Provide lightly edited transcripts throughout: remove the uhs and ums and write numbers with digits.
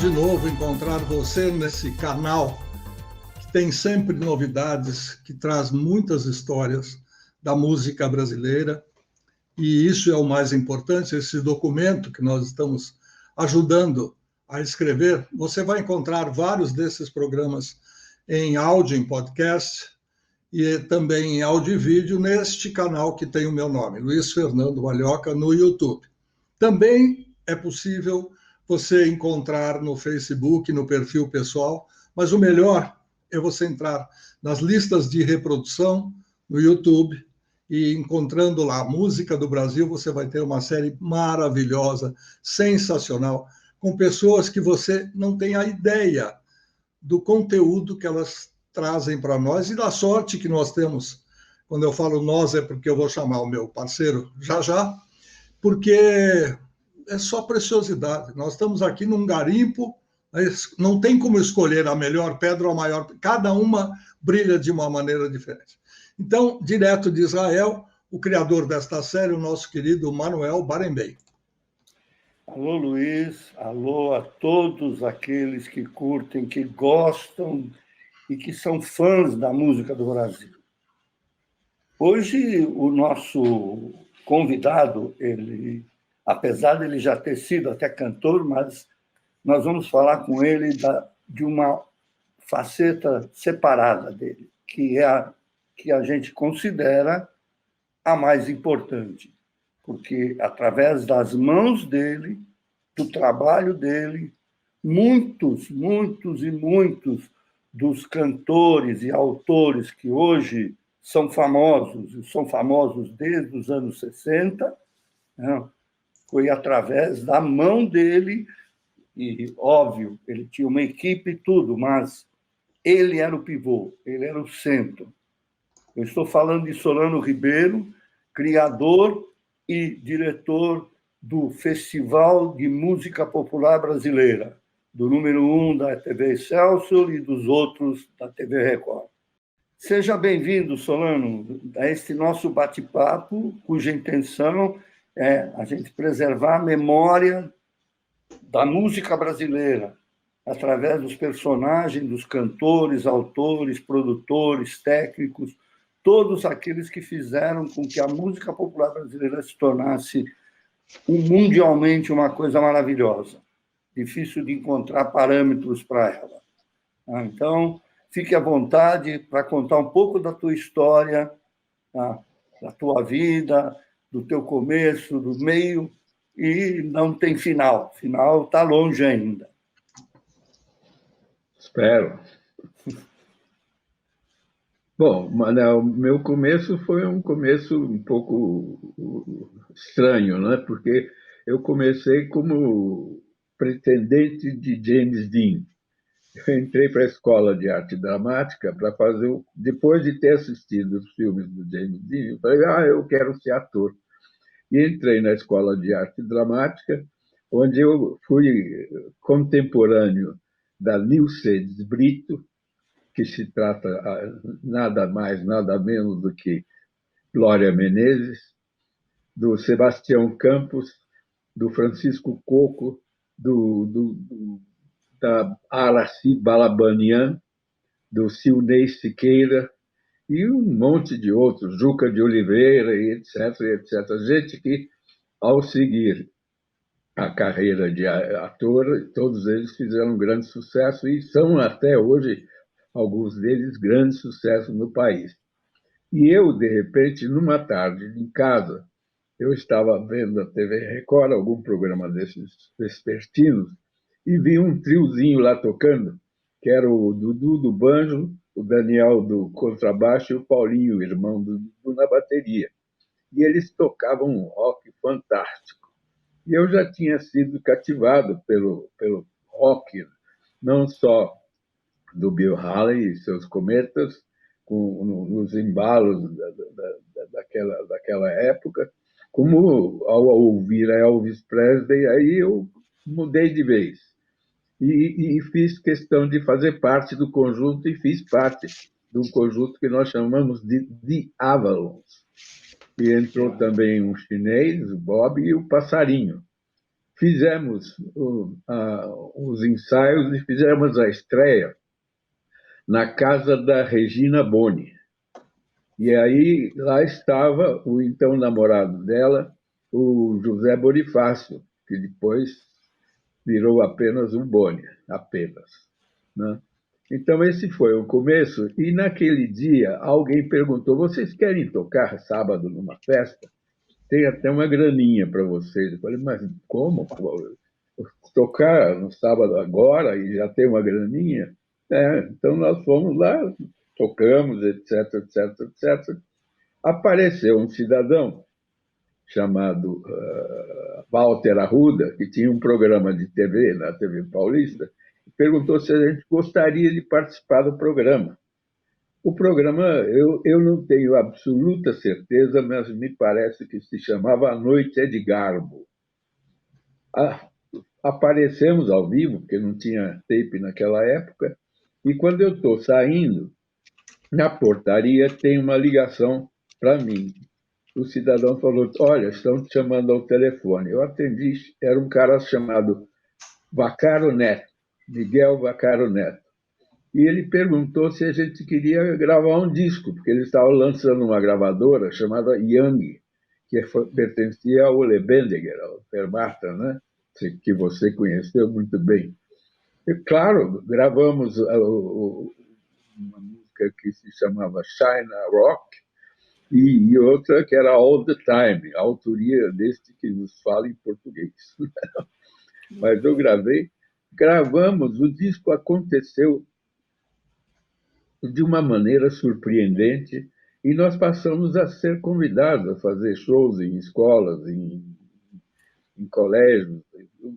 de novo encontrar você nesse canal que tem sempre novidades, que traz muitas histórias da música brasileira. E isso é o mais importante, esse documento que nós estamos ajudando a escrever. Você vai encontrar vários desses programas em áudio, em podcast, e também em áudio e vídeo neste canal que tem o meu nome, Luiz Fernando Valhoca, no YouTube. Também é possível você encontrar no Facebook, no perfil pessoal, mas o melhor é você entrar nas listas de reprodução no YouTube e encontrando lá a música do Brasil, você vai ter uma série maravilhosa, sensacional, com pessoas que você não tem a ideia do conteúdo que elas trazem para nós e da sorte que nós temos. Quando eu falo nós, é porque eu vou chamar o meu parceiro já, porque é só preciosidade. Nós estamos aqui num garimpo, não tem como escolher a melhor pedra ou a maior, cada uma brilha de uma maneira diferente. Então, direto de Israel, o criador desta série, o nosso querido Manuel Barenboim. Alô, Luiz. Alô a todos aqueles que curtem, que gostam e que são fãs da música do Brasil. Hoje, o nosso convidado, apesar de ele já ter sido até cantor, mas nós vamos falar com ele de uma faceta separada dele, que é a que a gente considera a mais importante, porque através das mãos dele, do trabalho dele, muitos e muitos dos cantores e autores que hoje são famosos desde os anos 60, né? Foi através da mão dele, e, óbvio, ele tinha uma equipe e tudo, mas ele era o pivô, ele era o centro. Eu estou falando de Solano Ribeiro, criador e diretor do Festival de Música Popular Brasileira, do número 1 da TV Excelsior e dos outros da TV Record. Seja bem-vindo, Solano, a este nosso bate-papo, cuja intenção é a gente preservar a memória da música brasileira, através dos personagens, dos cantores, autores, produtores, técnicos, todos aqueles que fizeram com que a música popular brasileira se tornasse mundialmente uma coisa maravilhosa. Difícil de encontrar parâmetros para ela. Então, fique à vontade para contar um pouco da tua história, da tua vida, do teu começo, do meio, e não tem final. Final está longe ainda. Espero. Bom, Manel, o meu começo foi um começo um pouco estranho, né? Porque eu comecei como pretendente de James Dean. Eu entrei para a Escola de Arte Dramática para fazer, depois de ter assistido os filmes do James Dean, eu falei, eu quero ser ator. E entrei na Escola de Arte Dramática, onde eu fui contemporâneo da Nilce Brito, que se trata nada mais, nada menos do que Glória Menezes, do Sebastião Campos, do Francisco Coco, da Araci Balabanian, do Silnei Siqueira, e um monte de outros, Juca de Oliveira, e etc, etc. Gente que, ao seguir a carreira de ator, todos eles fizeram um grande sucesso e são, até hoje, alguns deles, grandes sucessos no país. E eu, de repente, numa tarde, em casa, eu estava vendo a TV Record, algum programa desses vespertinos, e vi um triozinho lá tocando, que era o Dudu do banjo, o Daniel do contrabaixo e o Paulinho, o irmão do Dudu, na bateria. E eles tocavam um rock fantástico. E eu já tinha sido cativado pelo rock, não só do Bill Haley e seus Cometas, nos embalos daquela época, como ao ouvir Elvis Presley, aí eu mudei de vez. E fiz questão de fazer parte do conjunto, e fiz parte de um conjunto que nós chamamos de The Avalons. E entrou também um chinês, o Bob, e o Passarinho. fizemos os ensaios e fizemos a estreia na casa da Regina Boni. E aí lá estava o então namorado dela, o José Bonifácio, que depois virou apenas um Boni, apenas, né? Então, esse foi o começo. E naquele dia, alguém perguntou: vocês querem tocar sábado numa festa? Tem até uma graninha para vocês. Eu falei: mas como? Tocar no sábado agora e já tem uma graninha? Então, nós fomos lá, tocamos, etc, etc, etc. Apareceu um cidadão chamado Walter Arruda, que tinha um programa de TV na TV Paulista, e perguntou se a gente gostaria de participar do programa. O programa, eu não tenho absoluta certeza, mas me parece que se chamava A Noite é de Garbo. Aparecemos ao vivo, porque não tinha tape naquela época, e quando eu estou saindo, na portaria tem uma ligação para mim. O cidadão falou: olha, estão te chamando ao telefone. Eu atendi, era um cara chamado Vaccaro Neto, Miguel Vaccaro Neto. E ele perguntou se a gente queria gravar um disco, porque ele estava lançando uma gravadora chamada Young, que pertencia ao Ole Bendiger, ao Fermata, né? Que você conheceu muito bem. E, claro, gravamos uma música que se chamava China Rock, e outra que era All the Time, a autoria deste que nos fala em português. Mas eu gravamos, o disco aconteceu de uma maneira surpreendente e nós passamos a ser convidados a fazer shows em escolas, em colégios.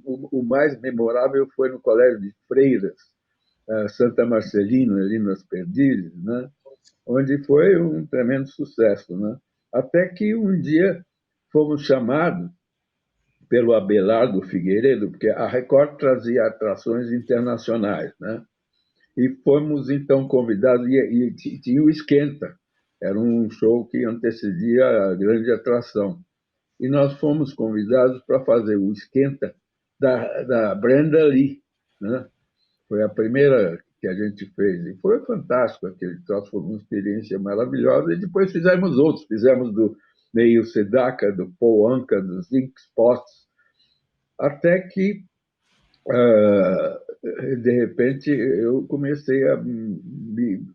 O mais memorável foi no Colégio de Freiras, Santa Marcelina, ali nas Perdizes, né? Onde foi um tremendo sucesso, né? Até que um dia fomos chamados pelo Abelardo Figueiredo, porque a Record trazia atrações internacionais, né? E fomos, então, convidados, e tinha o Esquenta, era um show que antecedia a grande atração. E nós fomos convidados para fazer o Esquenta da Brenda Lee, né? Foi a primeira que a gente fez, e foi fantástico, aquele troço foi uma experiência maravilhosa, e depois fizemos outros, fizemos do Neil Sedaka, do Paul Anka, dos Ink Spots, até que, de repente, eu comecei a me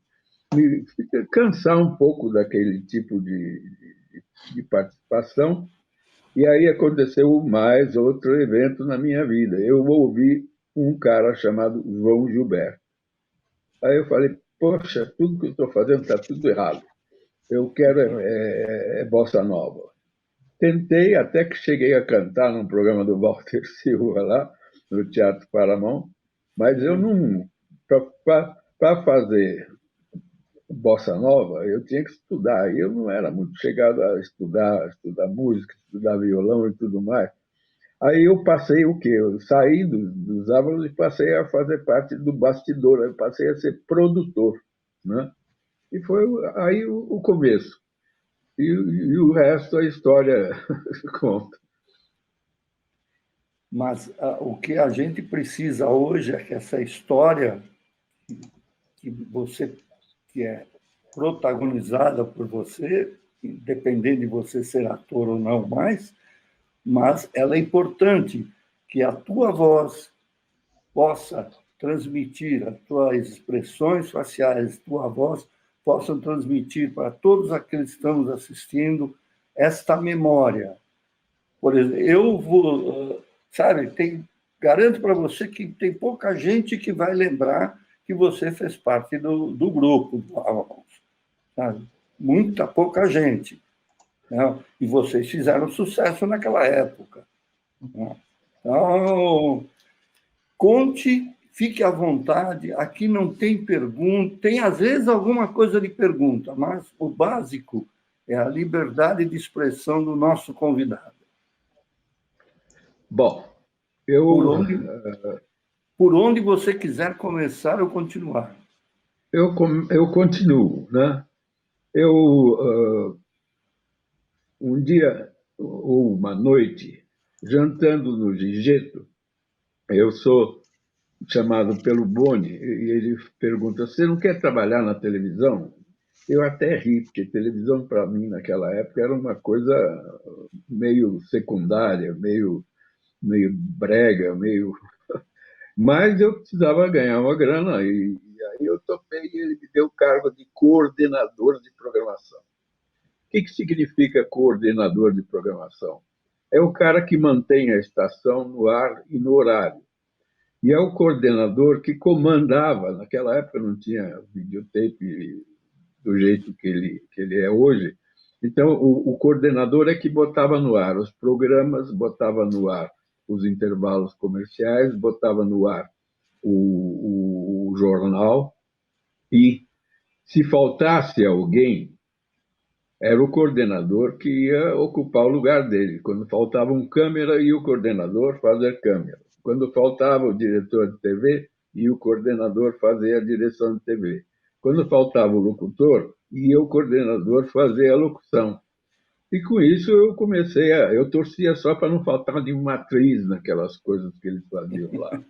cansar um pouco daquele tipo de participação, e aí aconteceu mais outro evento na minha vida. Eu ouvi um cara chamado João Gilberto. Aí eu falei: poxa, tudo que eu estou fazendo está tudo errado. Eu quero bossa nova. Tentei, até que cheguei a cantar num programa do Walter Silva lá, no Teatro Paramount, mas eu não... Para fazer bossa nova, eu tinha que estudar. E eu não era muito chegado a estudar música, estudar violão e tudo mais. Aí eu passei o quê? Eu saí dos Ávaros e passei a fazer parte do bastidor, eu passei a ser produtor, né? E foi aí o começo. E o resto a história conta. Mas o que a gente precisa hoje é que essa história que é protagonizada por você, independente de você ser ator ou não mais, mas ela é importante que a tua voz possa transmitir, as tuas expressões faciais, tua voz possam transmitir para todos aqueles que estão nos assistindo esta memória. Por exemplo, eu vou, sabe, garanto para você que tem pouca gente que vai lembrar que você fez parte do grupo do Avalons, sabe? Muita pouca gente, né? E vocês fizeram sucesso naquela época, né? Então, conte, fique à vontade, aqui não tem pergunta, tem às vezes alguma coisa de pergunta, mas o básico é a liberdade de expressão do nosso convidado. Bom, por onde você quiser começar ou continuar. Eu continuo, né? Um dia ou uma noite, jantando no Gigeto, eu sou chamado pelo Boni e ele pergunta: você não quer trabalhar na televisão? Eu até ri, porque televisão para mim naquela época era uma coisa meio secundária, meio brega, meio. Mas eu precisava ganhar uma grana e aí eu topei e ele me deu o cargo de coordenador de programação. O que significa coordenador de programação? É o cara que mantém a estação no ar e no horário. E é o coordenador que comandava, naquela época não tinha videotape do jeito que ele é hoje. Então, o coordenador é que botava no ar os programas, botava no ar os intervalos comerciais, botava no ar o jornal, e se faltasse alguém, era o coordenador que ia ocupar o lugar dele. Quando faltava um câmera, ia o coordenador fazer câmera. Quando faltava o diretor de TV, ia o coordenador fazer a direção de TV. Quando faltava o locutor, ia o coordenador fazer a locução. E com isso eu comecei a. Eu torcia só para não faltar nenhuma atriz naquelas coisas que eles faziam lá.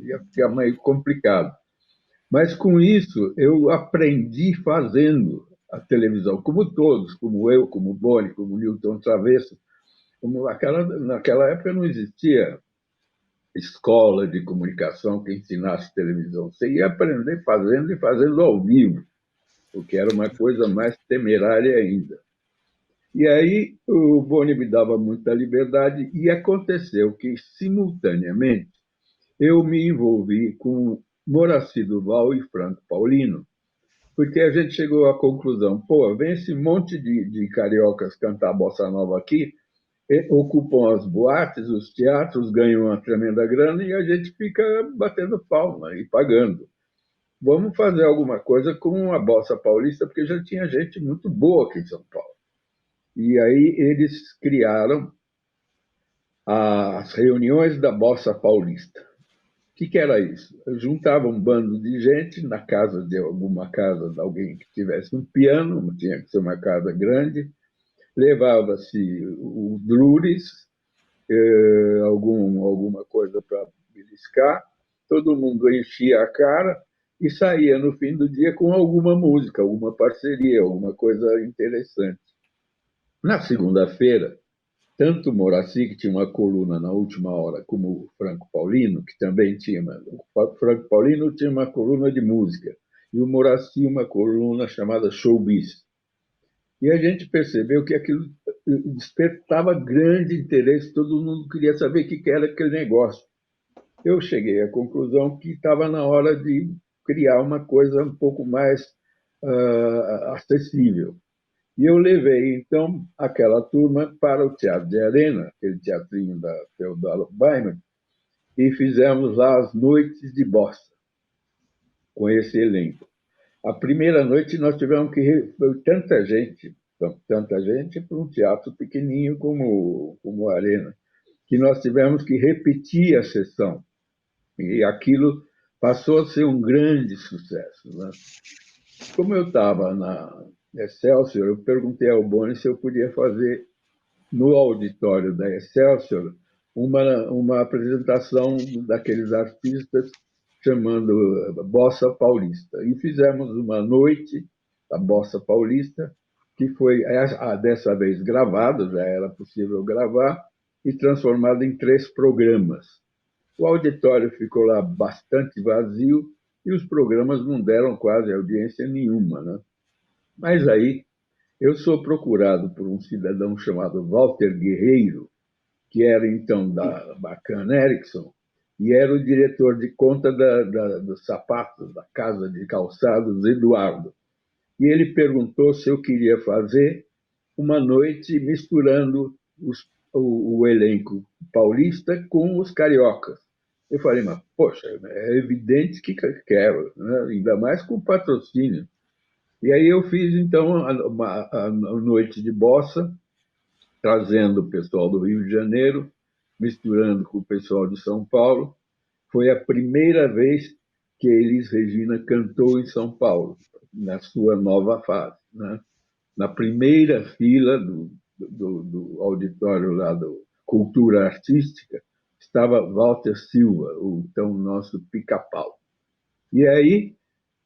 Ia ficar meio complicado. Mas com isso eu aprendi fazendo a televisão, como todos, como eu, como Boni, como Newton Travesso. Naquela época não existia escola de comunicação que ensinasse televisão. Você ia aprender fazendo e fazendo ao vivo, o que era uma coisa mais temerária ainda. E aí o Boni me dava muita liberdade e aconteceu que, simultaneamente, eu me envolvi com Moraci Duval e Franco Paulino, porque a gente chegou à conclusão, pô, vem esse monte de cariocas cantar bossa nova aqui, ocupam as boates, os teatros, ganham uma tremenda grana e a gente fica batendo palma e pagando. Vamos fazer alguma coisa com a bossa paulista, porque já tinha gente muito boa aqui em São Paulo. E aí eles criaram as reuniões da bossa paulista. O que era isso? Eu juntava um bando de gente na casa de alguma casa de alguém que tivesse um piano, tinha que ser uma casa grande, levava-se o drures, alguma coisa para beliscar, todo mundo enchia a cara e saía no fim do dia com alguma música, alguma parceria, alguma coisa interessante. Na segunda-feira, tanto o Moraci, que tinha uma coluna na última hora, como o Franco Paulino, que também tinha. O Franco Paulino tinha uma coluna de música, e o Moraci uma coluna chamada Showbiz. E a gente percebeu que aquilo despertava grande interesse, todo mundo queria saber o que era aquele negócio. Eu cheguei à conclusão que estava na hora de criar uma coisa um pouco mais acessível. E eu levei, então, aquela turma para o Teatro de Arena, aquele teatrinho da Teodoro Weimer, e fizemos lá as noites de bossa, com esse elenco. A primeira noite nós tivemos que... Foi tanta gente para um teatro pequenininho como a Arena, que nós tivemos que repetir a sessão. E aquilo passou a ser um grande sucesso, né? Como eu estava na Excelsior, eu perguntei ao Boni se eu podia fazer no auditório da Excelsior uma apresentação daqueles artistas chamando Bossa Paulista. E fizemos uma noite da Bossa Paulista, que foi dessa vez gravada, já era possível gravar, e transformada em 3 programas. O auditório ficou lá bastante vazio e os programas não deram quase audiência nenhuma, né? Mas aí eu sou procurado por um cidadão chamado Walter Guerreiro, que era então da Bacana Erickson, e era o diretor de conta dos sapatos, da casa de calçados Eduardo. E ele perguntou se eu queria fazer uma noite misturando o elenco paulista com os cariocas. Eu falei, mas, poxa, é evidente que quero, né? Ainda mais com patrocínio. E aí eu fiz, então, a noite de bossa, trazendo o pessoal do Rio de Janeiro, misturando com o pessoal de São Paulo. Foi a primeira vez que Elis Regina cantou em São Paulo, na sua nova fase, né? Na primeira fila do auditório lá do cultura artística, estava Walter Silva, o então nosso pica-pau. E aí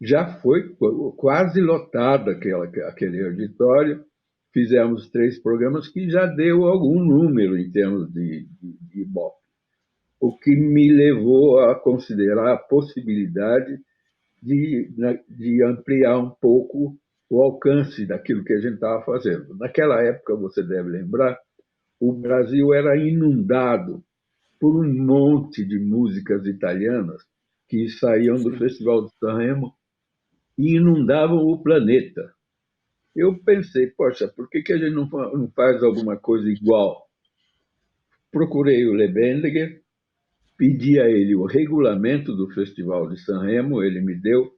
já foi quase lotado aquele auditório. Fizemos 3 programas que já deu algum número em termos de Ibope, o que me levou a considerar a possibilidade de ampliar um pouco o alcance daquilo que a gente estava fazendo. Naquela época, você deve lembrar, o Brasil era inundado por um monte de músicas italianas que saíam do Festival de Sanremo e inundavam o planeta. Eu pensei, poxa, por que a gente não faz alguma coisa igual? Procurei o Lebendiger, pedi a ele o regulamento do Festival de Sanremo, ele me deu,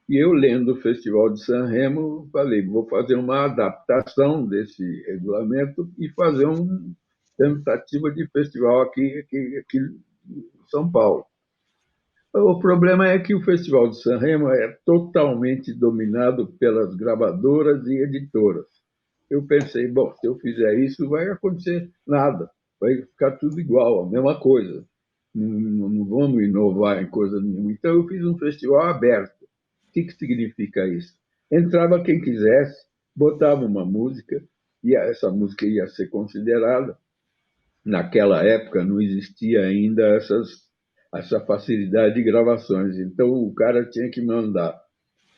e eu, lendo o Festival de Sanremo, falei, vou fazer uma adaptação desse regulamento e fazer uma tentativa de festival aqui em São Paulo. O problema é que o Festival de Sanremo é totalmente dominado pelas gravadoras e editoras. Eu pensei, bom, se eu fizer isso, vai acontecer nada, vai ficar tudo igual, a mesma coisa. Não vamos inovar em coisa nenhuma. Então, eu fiz um festival aberto. O que significa isso? Entrava quem quisesse, botava uma música, e essa música ia ser considerada. Naquela época, não existia ainda essa facilidade de gravações. Então, o cara tinha que mandar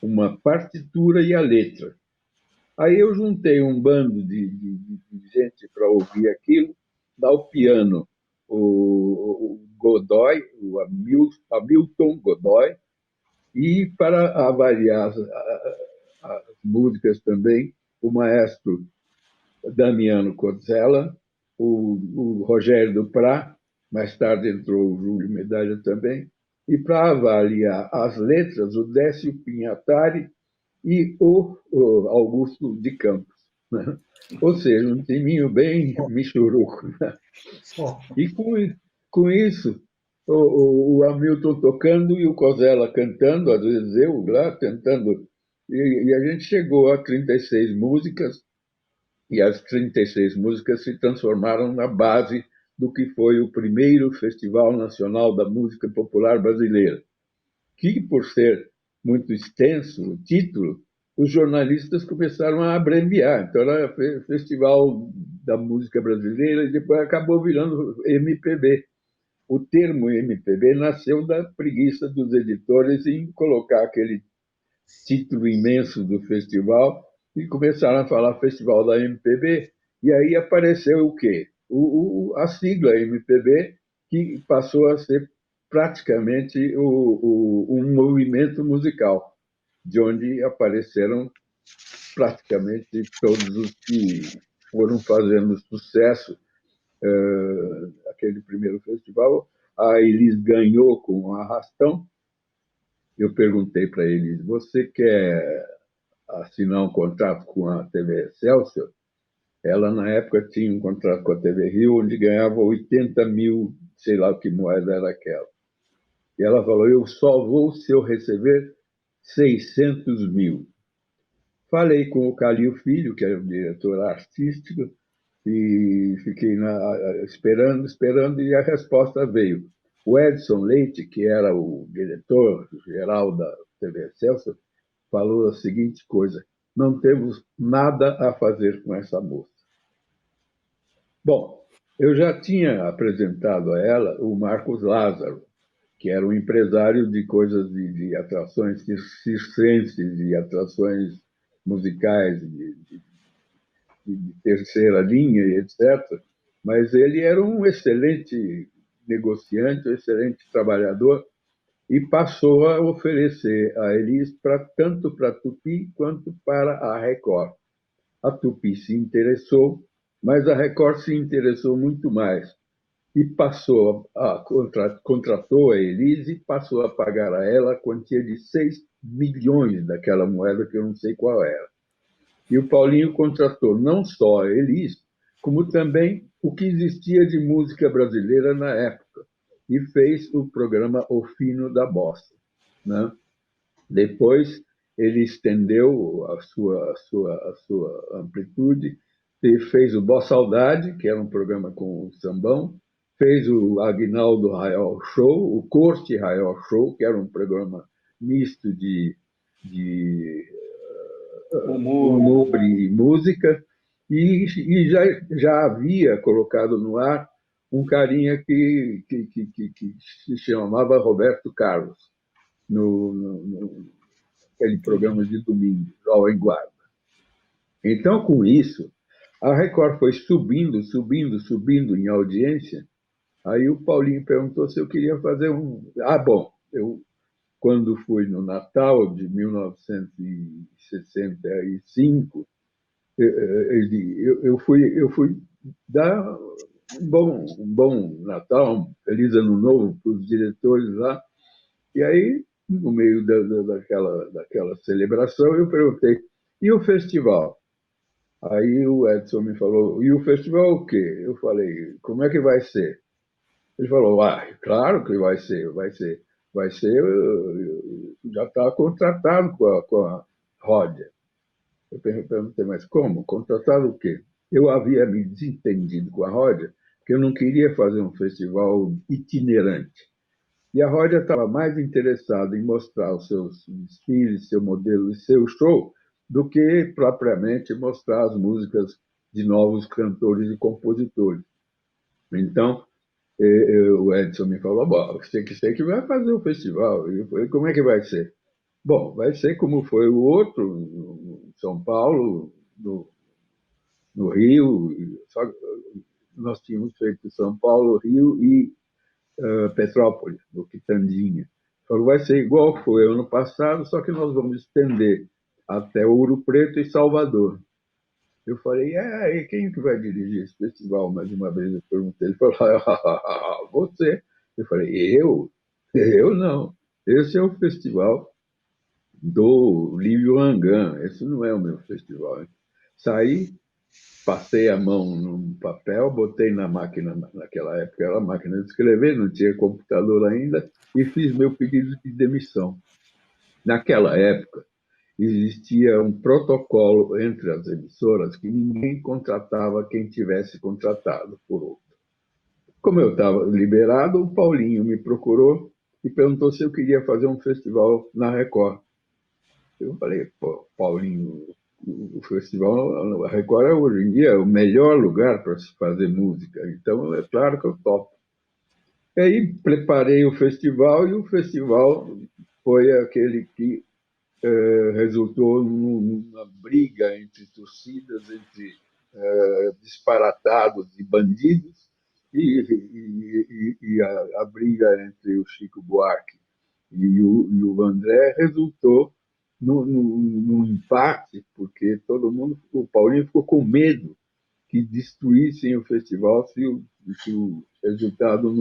uma partitura e a letra. Aí eu juntei um bando de gente para ouvir aquilo, dar o piano, o Godoy, o Hamilton Godoy, e para avaliar as músicas também, o maestro Damiano Cotzella, o Rogério Duprat, mais tarde entrou o Júlio Medalha também, e para avaliar as letras, o Décio Pinhatari e o Augusto de Campos. Né? Ou seja, um timinho bem michuruco. Né? E com isso, o Hamilton tocando e o Cosella cantando, às vezes eu lá tentando. E a gente chegou a 36 músicas, e as 36 músicas se transformaram na base do que foi o primeiro Festival Nacional da Música Popular Brasileira, que, por ser muito extenso o título, os jornalistas começaram a abreviar. Então, era Festival da Música Brasileira e depois acabou virando MPB. O termo MPB nasceu da preguiça dos editores em colocar aquele título imenso do festival e começaram a falar Festival da MPB, e aí apareceu o quê? A sigla MPB, que passou a ser praticamente um movimento musical, de onde apareceram praticamente todos os que foram fazendo sucesso aquele primeiro festival. A Elis ganhou com o Arrastão. Eu perguntei para Elis, você quer assinar um contrato com a TV Excelsior? Ela, na época, tinha um contrato com a TV Rio, onde ganhava 80 mil, sei lá que moeda era aquela. E ela falou, eu só vou se eu receber 600 mil. Falei com o Calil Filho, que era o diretor artístico, e fiquei esperando, e a resposta veio. O Edson Leite, que era o diretor-geral da TV Excelsior, falou a seguinte coisa, não temos nada a fazer com essa moça. Bom, eu já tinha apresentado a ela o Marcos Lázaro, que era um empresário de coisas de atrações circenses e atrações musicais de terceira linha, etc. Mas ele era um excelente negociante, um excelente trabalhador, e passou a oferecer a Elis tanto para a Tupi quanto para a Record. A Tupi se interessou, mas a Record se interessou muito mais e contratou a Elis e passou a pagar a ela a quantia de 6 milhões daquela moeda que eu não sei qual era. E o Paulinho contratou não só a Elis, como também o que existia de música brasileira na época, e fez o programa O Fino da Bossa. Né? Depois, ele estendeu a sua amplitude, fez o Boa Saudade, que era um programa com o sambão, fez o Aguinaldo Rayol Show, o Corte Rayol Show, que era um programa misto de humor e música, e já havia colocado no ar um carinha que se chamava Roberto Carlos, naquele programa de domingo, Jovem em Guarda. Então, com isso, a Record foi subindo em audiência. Aí o Paulinho perguntou se eu queria fazer um... bom, quando fui no Natal de 1965, eu fui dar um bom Natal, um feliz Ano Novo para os diretores lá. E aí, no meio daquela celebração, eu perguntei, e o festival? Aí o Edson me falou, e o festival o quê? Eu falei, como é que vai ser? Ele falou, claro que vai ser, já está contratado com a Ródia. Eu perguntei, mas como? Contratado o quê? Eu havia me desentendido com a Ródia, porque eu não queria fazer um festival itinerante. E a Ródia estava mais interessada em mostrar os seus desfiles, seu modelo e seu show, do que propriamente mostrar as músicas de novos cantores e compositores. Então, o Edson me falou, bom, você que vai fazer o festival. E eu falei, como é que vai ser? Bom, vai ser como foi o outro, em São Paulo, no Rio. Nós tínhamos feito São Paulo, Rio e Petrópolis, no Quitandinha. Falou, vai ser igual foi ano passado, só que nós vamos estender até Ouro Preto e Salvador. Eu falei, e quem que vai dirigir esse festival? Mais uma vez eu perguntei. Ele falou, você. Eu falei, eu? Eu não. Esse é o festival do Lívio Angan. Esse não é o meu festival. Saí, passei a mão num papel, botei na máquina, naquela época era a máquina de escrever, não tinha computador ainda, e fiz meu pedido de demissão. Naquela época, existia um protocolo entre as emissoras que ninguém contratava quem tivesse contratado por outro. Como eu estava liberado, o Paulinho me procurou e perguntou se eu queria fazer um festival na Record. Eu falei, Paulinho, o festival, a Record hoje em dia é o melhor lugar para se fazer música, então é claro que eu topo. E aí preparei o festival, e o festival foi aquele que resultou numa briga entre torcidas, entre disparatados e bandidos, e a briga entre o Chico Buarque e o André resultou num empate, porque o Paulinho ficou com medo que destruíssem o festival se o resultado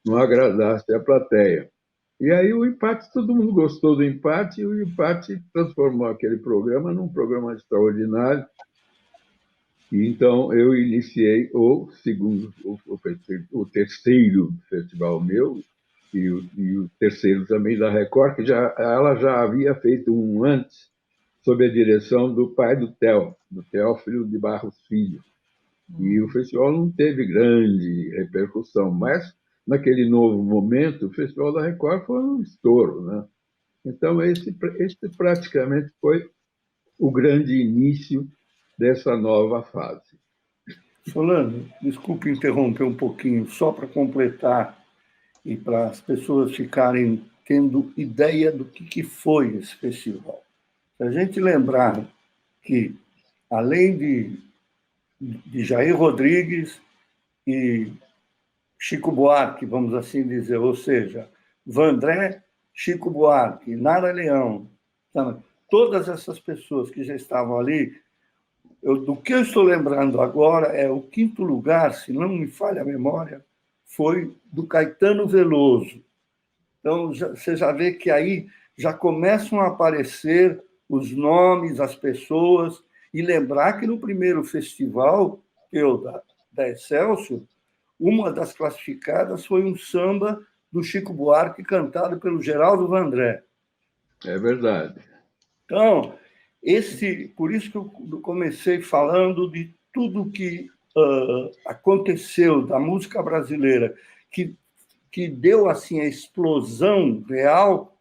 não agradasse a plateia. E aí o empate, todo mundo gostou do empate, e o empate transformou aquele programa num programa extraordinário. E então eu iniciei o terceiro festival meu, e o terceiro também da Record, que ela já havia feito um antes, sob a direção do pai do Teófilo de Barros Filho. E o festival não teve grande repercussão, mas naquele novo momento, o Festival da Record foi um estouro, né? Então, esse praticamente foi o grande início dessa nova fase. Solano, desculpe interromper um pouquinho, só para completar e para as pessoas ficarem tendo ideia do que foi esse festival. Se a gente lembrar que, além de Jair Rodrigues e Chico Buarque, vamos assim dizer, ou seja, Vandré, Chico Buarque, Nara Leão, todas essas pessoas que já estavam ali, do que eu estou lembrando agora é o quinto lugar, se não me falha a memória, foi do Caetano Veloso. Então, você já vê que aí já começam a aparecer os nomes, as pessoas, e lembrar que no primeiro festival, da Excelsior, uma das classificadas foi um samba do Chico Buarque, cantado pelo Geraldo Vandré. É verdade. Então, por isso que eu comecei falando de tudo que aconteceu da música brasileira, que deu assim a explosão real,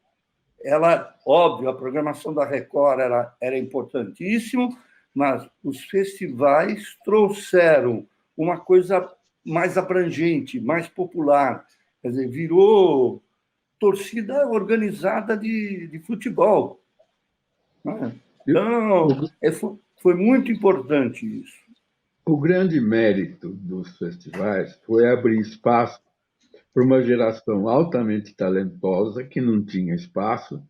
ela, óbvio, a programação da Record era importantíssimo, mas os festivais trouxeram uma coisa mais abrangente, mais popular. Quer dizer, virou torcida organizada de futebol. Né? Então, foi muito importante isso. O grande mérito dos festivais foi abrir espaço para uma geração altamente talentosa que não tinha espaço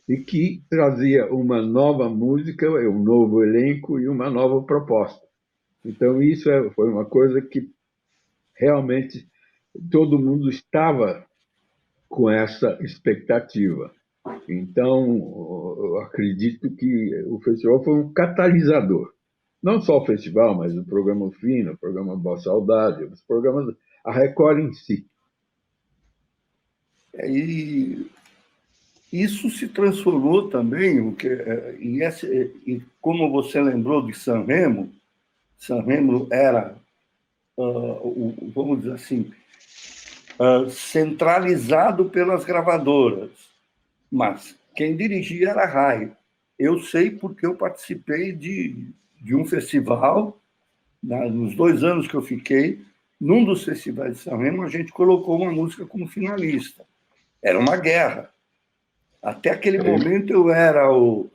e que trazia uma nova música, um novo elenco e uma nova proposta. Então, isso foi uma coisa que realmente todo mundo estava com essa expectativa. Então, eu acredito que o festival foi um catalisador. Não só o festival, mas o programa Fino, o programa Boa Saudade, os programas, a Record em si. E isso se transformou também, e como você lembrou de Sanremo era, vamos dizer assim, centralizado pelas gravadoras, mas quem dirigia era a RAI. Eu sei porque eu participei de um festival, nos 2 anos que eu fiquei, num dos festivais de Sanremo, a gente colocou uma música como finalista. Era uma guerra. Até aquele momento eu era o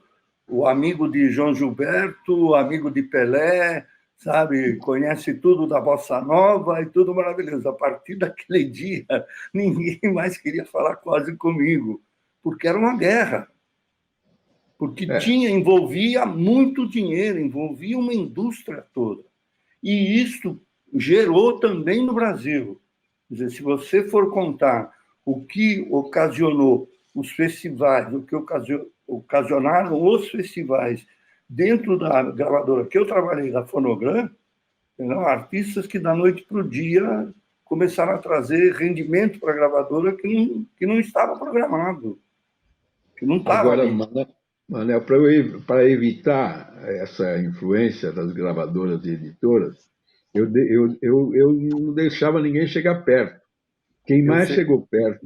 amigo de João Gilberto, o amigo de Pelé, sabe? Conhece tudo da bossa nova e tudo maravilhoso. A partir daquele dia, ninguém mais queria falar quase comigo, porque era uma guerra. Porque envolvia muito dinheiro, envolvia uma indústria toda. E isso gerou também no Brasil. Quer dizer, se você for contar o que ocasionou os festivais, o que ocasionaram os festivais dentro da gravadora que eu trabalhei, da Fonogram, eram artistas que da noite para o dia começaram a trazer rendimento para a gravadora que não estava programado, que não estava. Agora, Manel, para evitar essa influência das gravadoras e editoras, eu não deixava ninguém chegar perto. Quem mais chegou perto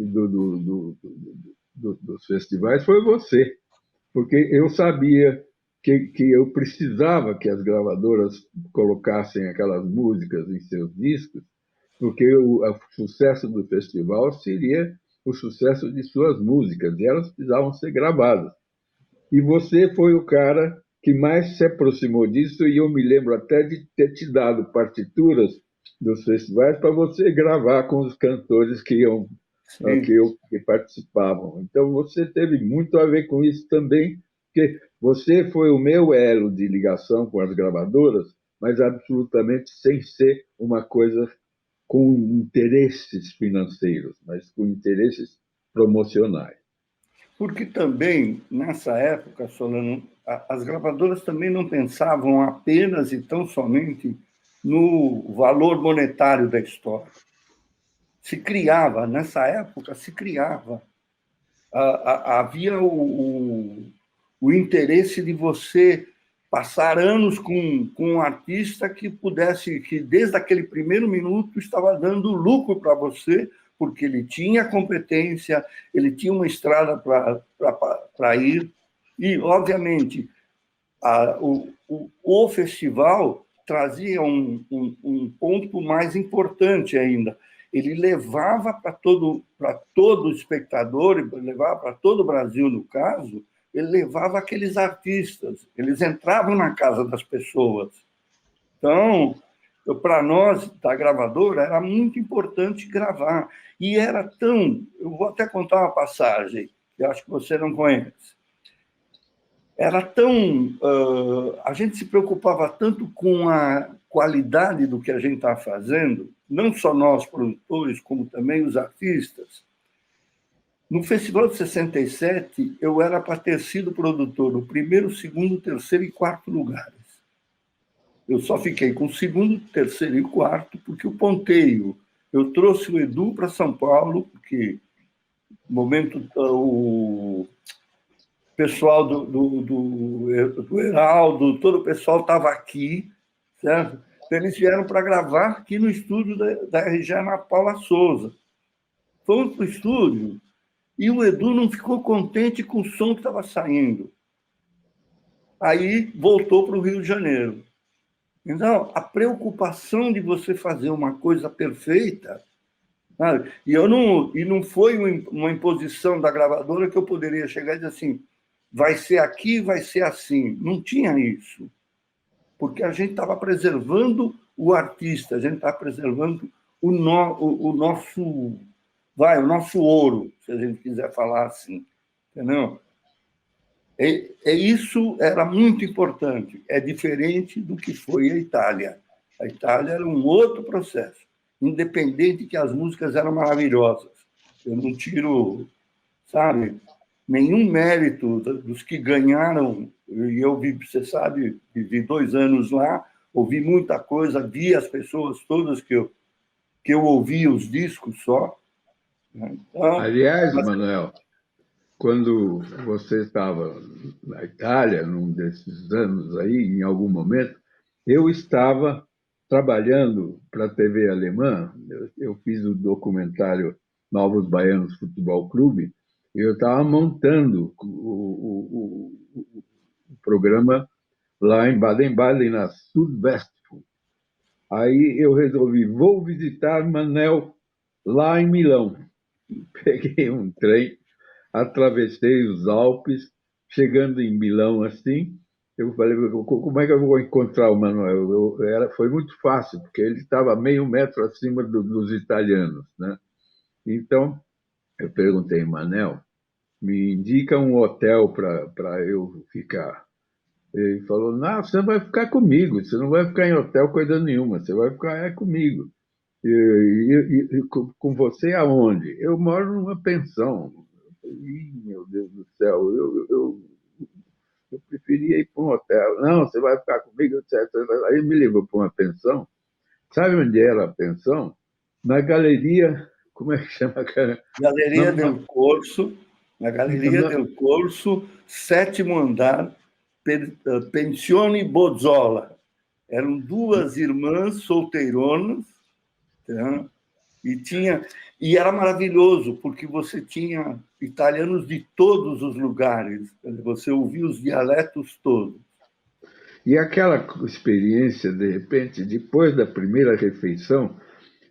dos festivais foi você, porque eu sabia que eu precisava que as gravadoras colocassem aquelas músicas em seus discos, porque o sucesso do festival seria o sucesso de suas músicas, e elas precisavam ser gravadas. E você foi o cara que mais se aproximou disso, e eu me lembro até de ter te dado partituras dos festivais para você gravar com os cantores que participavam. Então, você teve muito a ver com isso também, porque você foi o meu elo de ligação com as gravadoras, mas absolutamente sem ser uma coisa com interesses financeiros, mas com interesses promocionais. Porque também, nessa época, Solano, as gravadoras também não pensavam apenas e tão somente no valor monetário da história. Nessa época, havia o interesse de você passar anos com um artista que desde aquele primeiro minuto, estava dando lucro para você, porque ele tinha competência, ele tinha uma estrada para ir, e, obviamente, o festival trazia um ponto mais importante ainda. Ele levava para todo espectador, levava para todo o Brasil, no caso, ele levava aqueles artistas, eles entravam na casa das pessoas. Então, para nós, da gravadora, era muito importante gravar. E era tão... Eu vou até contar uma passagem, que eu acho que você não conhece. Era tão... a gente se preocupava tanto com a qualidade do que a gente estava fazendo, não só nós, produtores, como também os artistas. No Festival de 67, eu era para ter sido produtor do primeiro, segundo, terceiro e quarto lugares. Eu só fiquei com o segundo, terceiro e quarto, porque o ponteio... Eu trouxe o Edu para São Paulo, porque no momento o pessoal do Heraldo, todo o pessoal estava aqui, certo? Eles vieram para gravar aqui no estúdio da RG Ana Paula Souza. Fomos para o estúdio e o Edu não ficou contente com o som que estava saindo. Aí voltou para o Rio de Janeiro. Então, a preocupação de você fazer uma coisa perfeita, sabe? E não foi uma imposição da gravadora que eu poderia chegar e dizer assim, vai ser aqui, vai ser assim. Não tinha isso. Porque a gente estava preservando o artista, a gente estava preservando o nosso ouro, se a gente quiser falar assim. Entendeu? Isso era muito importante. É diferente do que foi a Itália. A Itália era um outro processo, independente que as músicas eram maravilhosas. Eu não tiro, sabe, nenhum mérito dos que ganharam. E eu vi, você sabe, vivi 2 anos lá, ouvi muita coisa, vi as pessoas todas que eu ouvi os discos só. Então, Aliás, Manuel, quando você estava na Itália, num desses anos aí, em algum momento, eu estava trabalhando para a TV alemã. Eu fiz o documentário Novos Baianos Futebol Clube, e eu estava montando o programa lá em Baden-Baden, na Südwestfunk. Aí eu resolvi, vou visitar Manel lá em Milão. Peguei um trem, atravessei os Alpes, chegando em Milão assim, eu falei, como é que eu vou encontrar o Manuel? Foi muito fácil, porque ele estava meio metro acima dos italianos, né? Então, eu perguntei, Manuel, me indica um hotel para eu ficar. Ele falou, não, você vai ficar comigo, você não vai ficar em hotel coisa nenhuma, você vai ficar comigo. Com você aonde? Eu moro numa pensão. Ih, meu Deus do céu, eu preferia ir para um hotel. Não, você vai ficar comigo, etc. Aí me levou para uma pensão. Sabe onde era a pensão? Na galeria, como é que chama? Galeria del Corso, na Galeria del Corso, 7º andar, Pensione Bozzola. Eram 2 irmãs solteironas, tá? E era maravilhoso, porque você tinha italianos de todos os lugares, você ouvia os dialetos todos. E aquela experiência, de repente, depois da primeira refeição,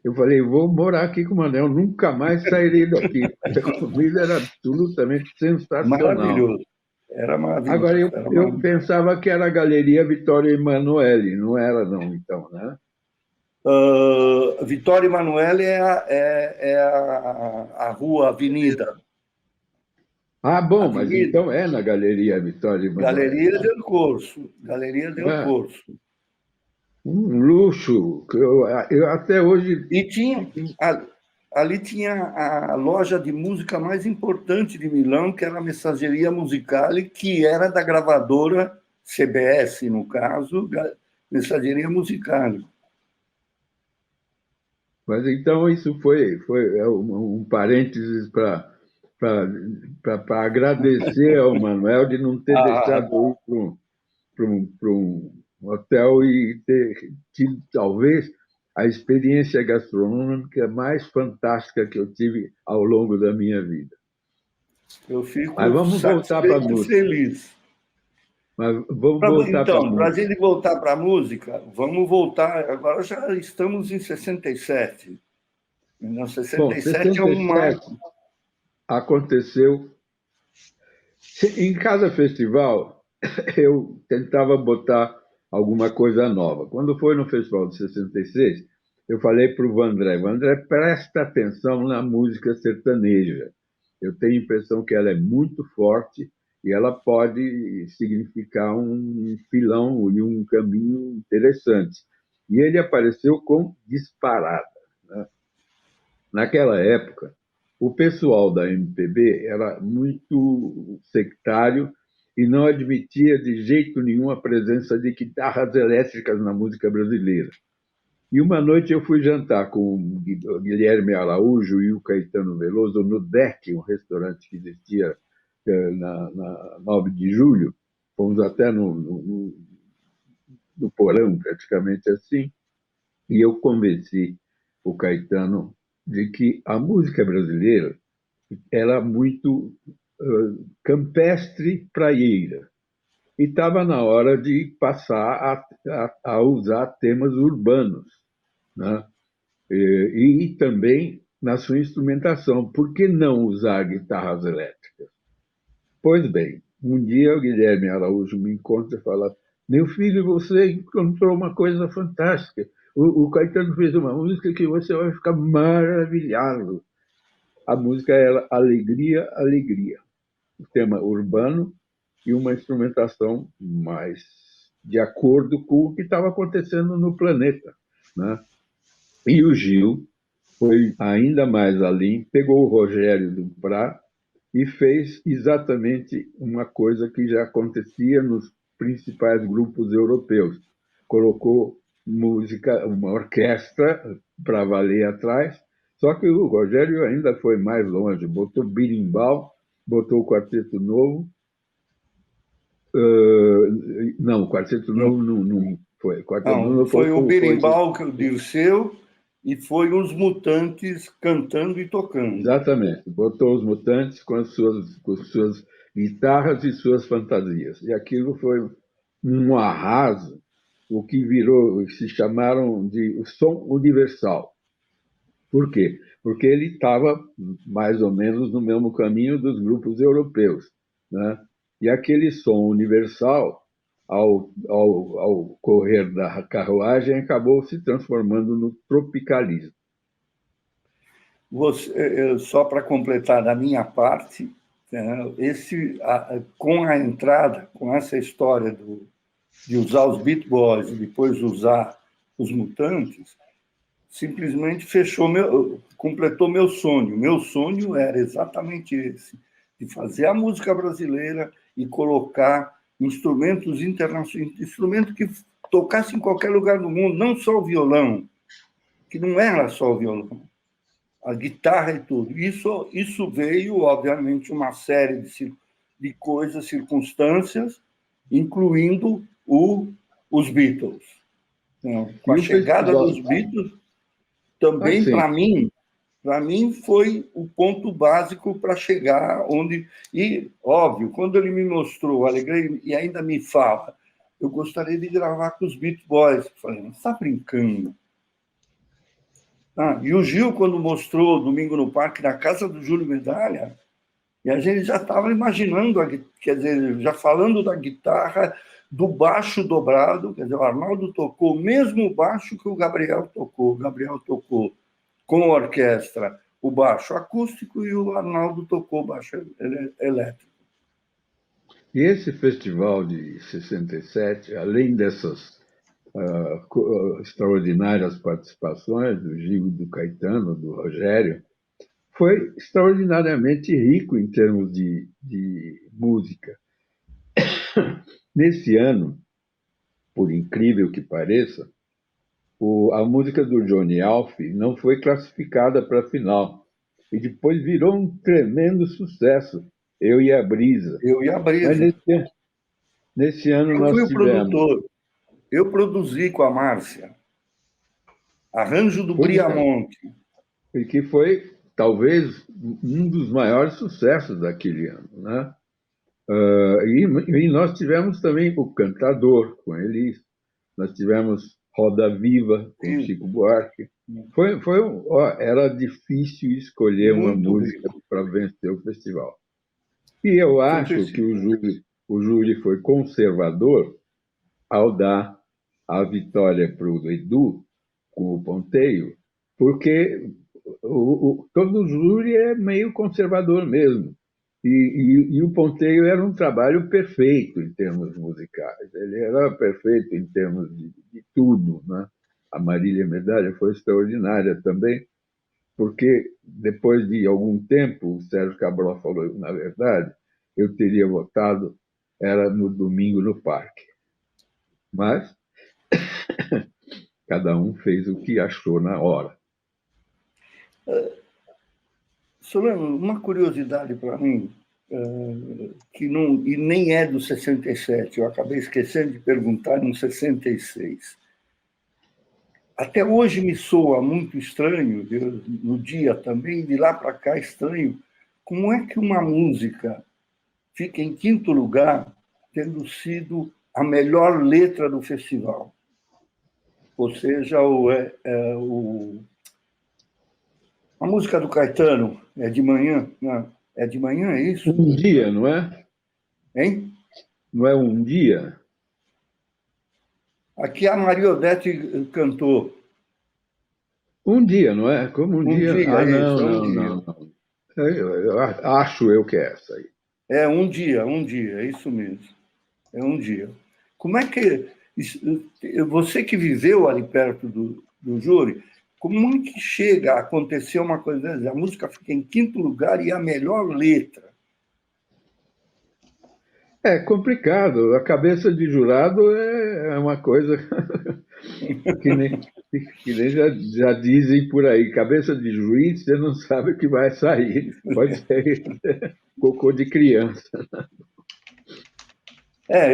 eu falei, vou morar aqui com o Manel, nunca mais sairei daqui. A comida era absolutamente sensacional. Maravilhoso. Era maravilhoso. Agora, eu pensava que era a Galeria Vittorio Emanuele, não era não, então, né? Vittorio Emanuele é a rua, a avenida. Ah, bom, mas então é na Galeria Vittorio Emanuele. Galeria del Corso. Galeria del Corso. Um luxo, que eu até hoje... E ali tinha a loja de música mais importante de Milão, que era a Messaggeria Musicale, que era da gravadora CBS, no caso, Messaggeria Musicale. Mas então isso foi um parênteses para agradecer ao Manuel de não ter deixado ir para um hotel e ter tido, talvez, a experiência gastronômica mais fantástica que eu tive ao longo da minha vida. Eu fico Mas vamos voltar para a música. Feliz. Mas vamos voltar para a música. Para a gente voltar para a música, vamos voltar. Agora já estamos em 67. Em 67, bom, 67 é um marco. Aconteceu. Em cada festival, eu tentava botar alguma coisa nova. Quando foi no Festival de 66, eu falei para o Vandré, presta atenção na música sertaneja. Eu tenho a impressão que ela é muito forte e ela pode significar um filão e um caminho interessante. E ele apareceu com Disparada, né? Naquela época, o pessoal da MPB era muito sectário e não admitia de jeito nenhum a presença de guitarras elétricas na música brasileira. E uma noite eu fui jantar com o Guilherme Araújo e o Caetano Veloso no Deck, um restaurante que existia na 9 de julho. Fomos até no porão, praticamente assim. E eu convenci o Caetano de que a música brasileira era muito campestre, praieira. E estava na hora de passar a usar temas urbanos, né? E também na sua instrumentação. Por que não usar guitarras elétricas? Pois bem, um dia o Guilherme Araújo me encontra e fala: meu filho, você encontrou uma coisa fantástica. O Caetano fez uma música que você vai ficar maravilhado. A música era Alegria, Alegria. O tema urbano e uma instrumentação mais de acordo com o que estava acontecendo no planeta, né? E o Gil foi ainda mais além, pegou o Rogério Duprat e fez exatamente uma coisa que já acontecia nos principais grupos europeus. Colocou música, uma orquestra para valer atrás, só que o Rogério ainda foi mais longe, botou berimbau, botou o Quarteto Novo. Não, o Quarteto Novo não foi. O Quarteto Não, Novo foi o berimbau, foi... o Dirceu, e foi os Mutantes cantando e tocando. Exatamente. Botou os Mutantes com as suas guitarras e suas fantasias. E aquilo foi um arraso, o que virou, se chamaram de som universal. Por quê? Porque ele estava mais ou menos no mesmo caminho dos grupos europeus, né? E aquele som universal, ao correr da carruagem, acabou se transformando no tropicalismo. Só para completar da minha parte, com a entrada, com essa história de usar os Beat Boys e depois usar os Mutantes, simplesmente completou meu sonho. Meu sonho era exatamente esse, de fazer a música brasileira e colocar instrumentos internacionais, instrumentos que tocassem em qualquer lugar do mundo, não só o violão, que não era só o violão, a guitarra e tudo. Isso veio, obviamente, uma série de coisas, circunstâncias, incluindo os Beatles. Então, com a chegada dos Beatles, também, para mim, foi o ponto básico para chegar onde... E, óbvio, quando ele me mostrou Alegria e ainda me fala, eu gostaria de gravar com os Beat Boys. Eu falei, não está brincando? E o Gil, quando mostrou Domingo no Parque, na casa do Júlio Medalha, e a gente já estava imaginando, quer dizer, já falando da guitarra, do baixo dobrado, quer dizer, o Arnaldo tocou o mesmo baixo que o Gabriel tocou. O Gabriel tocou com a orquestra o baixo acústico e o Arnaldo tocou o baixo elétrico. E esse festival de 67, além dessas extraordinárias participações do Gil, do Caetano, do Rogério, foi extraordinariamente rico em termos de música. Nesse ano, por incrível que pareça, a música do Johnny Alf não foi classificada para a final. E depois virou um tremendo sucesso, Eu e a Brisa. Eu e a Brisa. Mas nesse ano nós tivemos... Eu fui o produtor. Eu produzi com a Márcia. Arranjo do Briamonte. E que foi, talvez, um dos maiores sucessos daquele ano, né? E nós tivemos também o Cantador, com Elis. Nós tivemos Roda Viva, com Chico Buarque. Era difícil escolher uma música para vencer o festival. E eu acho que o júri foi conservador ao dar a vitória para o Edu, com o Ponteio, porque todo o júri é meio conservador mesmo. E o Ponteio era um trabalho perfeito em termos musicais. Ele era perfeito em termos de tudo, né? A Marília Medalha foi extraordinária também, porque depois de algum tempo, o Sérgio Cabral falou, na verdade, eu teria votado, era no Domingo no Parque. Mas cada um fez o que achou na hora. Solano, uma curiosidade para mim, que não, e nem é do 67, eu acabei esquecendo de perguntar no 66. até hoje me soa muito estranho, no dia também, de lá para cá estranho, como é que uma música fica em quinto lugar, tendo sido a melhor letra do festival. Ou seja, a música do Caetano, É de Manhã, não, É de Manhã, é isso? Um dia, não é? Hein? Não é um dia? Aqui a Maria Odete cantou. Um dia, não é? Como um Um dia? dia, Ah, é isso, não, é um não, dia. não, não. Acho eu que é essa aí. É um dia, é isso mesmo. É um dia. Como é que. Você que viveu ali perto do júri, como é que chega a acontecer uma coisa dessa? A música fica em quinto lugar e a melhor letra. É complicado. A cabeça de jurado é uma coisa que nem, que nem já dizem por aí. Cabeça de juiz, você não sabe o que vai sair. Pode ser cocô de criança.